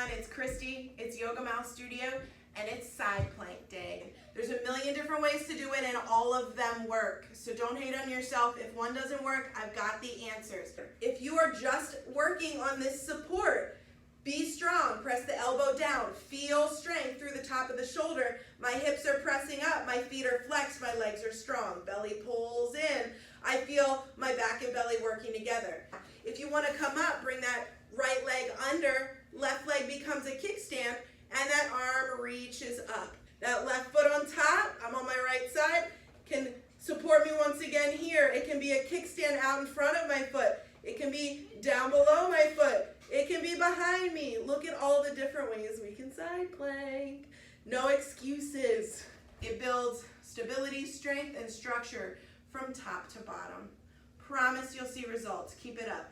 everyone, it's Christy, it's Yoga Mouse Studio, and it's side plank day. There's a million different ways to do it and all of them work. So don't hate on yourself. If one doesn't work, I've got the answers. If you are just working on this support, be strong, press the elbow down, feel strength through the top of the shoulder. My hips are pressing up, my feet are flexed, my legs are strong, belly pulls in. I feel my back and belly working together. If you want to come up, bring that right leg under, left leg becomes a kickstand, and that arm reaches up. That left foot on top, I'm on my right side, can support me once again here. It can be a kickstand out in front of my foot. It can be down below my foot. It can be behind me. Look at all the different ways we can side plank. No excuses. It builds stability, strength, and structure from top to bottom. Promise you'll see results. Keep it up.